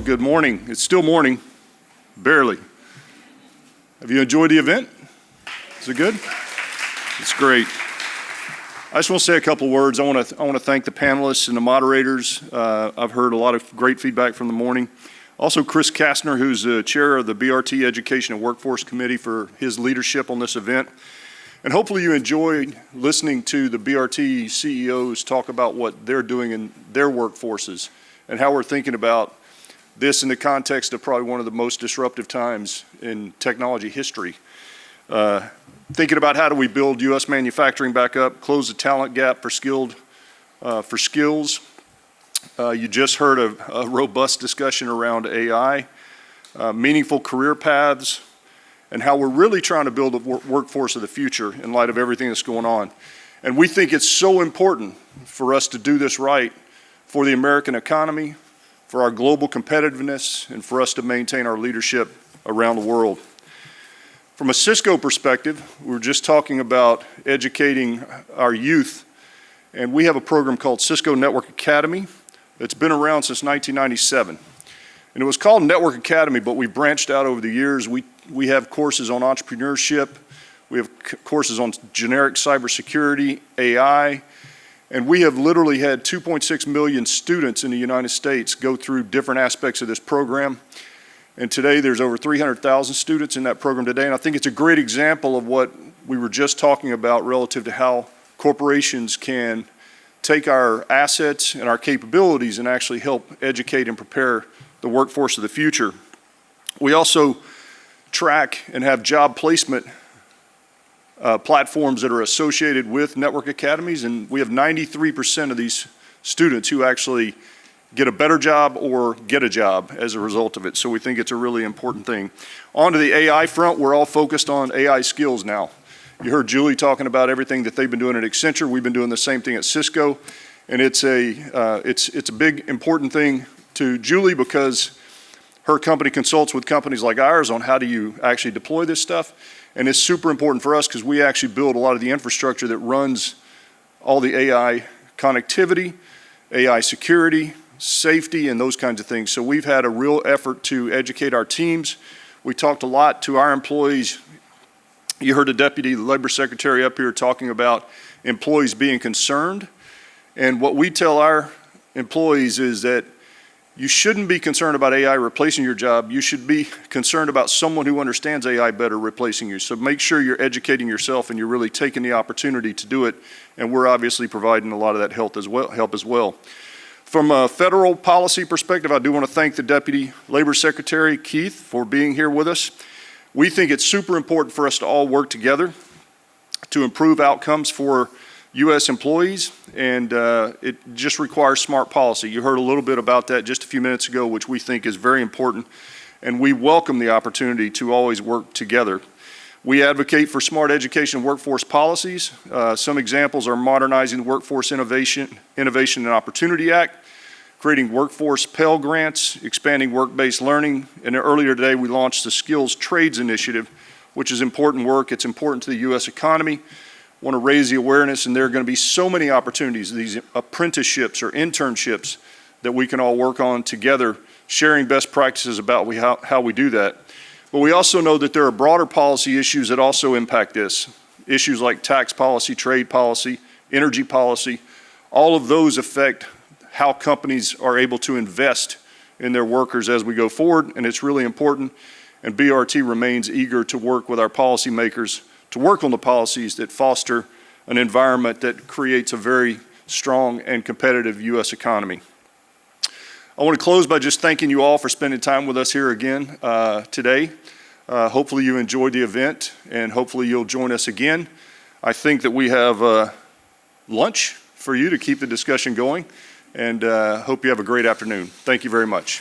good morning. It's still morning, barely. Have you enjoyed the event? Is it good? It's great. I just want to say a couple of words. I want to thank the panelists and the moderators. I've heard a lot of great feedback from the morning. Also, Chris Kastner, who's the chair of the BRT Education and Workforce Committee, for his leadership on this event. And hopefully you enjoyed listening to the BRT CEOs talk about what they're doing in their workforces and how we're thinking about this in the context of probably one of the most disruptive times in technology history. Thinking about how do we build U.S. manufacturing back up, close the talent gap for skills. You just heard a robust discussion around AI, meaningful career paths, and how we're really trying to build a workforce of the future in light of everything that's going on. And we think it's so important for us to do this right for the American economy, for our global competitiveness, and for us to maintain our leadership around the world. From a Cisco perspective, we were just talking about educating our youth, and we have a program called Cisco Network Academy that's been around since 1997. And it was called Network Academy, but we branched out over the years. We have courses on entrepreneurship, we have courses on generic cybersecurity, AI, and we have literally had 2.6 million students in the United States go through different aspects of this program. And today there's over 300,000 students in that program today. And I think it's a great example of what we were just talking about relative to how corporations can take our assets and our capabilities and actually help educate and prepare the workforce of the future. We also track and have job placement platforms that are associated with network academies, and we have 93% of these students who actually get a better job or get a job as a result of it. So we think it's a really important thing. On to the AI front, we're all focused on AI skills now. You heard Julie talking about everything that they've been doing at Accenture. We've been doing the same thing at Cisco, and it's a big important thing to Julie because her company consults with companies like ours on how do you actually deploy this stuff. And it's super important for us because we actually build a lot of the infrastructure that runs all the AI connectivity, AI security, safety, and those kinds of things. So we've had a real effort to educate our teams. We talked a lot to our employees. You heard the Deputy Labor Secretary up here talking about employees being concerned. And what we tell our employees is that you shouldn't be concerned about AI replacing your job. You should be concerned about someone who understands AI better replacing you. So make sure you're educating yourself and you're really taking the opportunity to do it. And we're obviously providing a lot of that help as well. From a federal policy perspective, I do want to thank the Deputy Labor Secretary, Keith, for being here with us. We think it's super important for us to all work together to improve outcomes for U.S. employees, and it just requires smart policy. You heard a little bit about that just a few minutes ago, which we think is very important, and we welcome the opportunity to always work together. We advocate for smart education and workforce policies. Some examples are modernizing the Workforce Innovation and Opportunity Act, creating workforce Pell Grants, expanding work-based learning, and earlier today we launched the Skills Trades Initiative, which is important work. It's important to the U.S. economy. Want to raise the awareness, and there are going to be so many opportunities, these apprenticeships or internships that we can all work on together, sharing best practices about how we do that. But we also know that there are broader policy issues that also impact this. Issues like tax policy, trade policy, energy policy, all of those affect how companies are able to invest in their workers as we go forward, and it's really important. And BRT remains eager to work with our policymakers to work on the policies that foster an environment that creates a very strong and competitive U.S. economy. I want to close by just thanking you all for spending time with us here again today. Hopefully you enjoyed the event, and hopefully you'll join us again. I think that we have lunch for you to keep the discussion going, and hope you have a great afternoon. Thank you very much.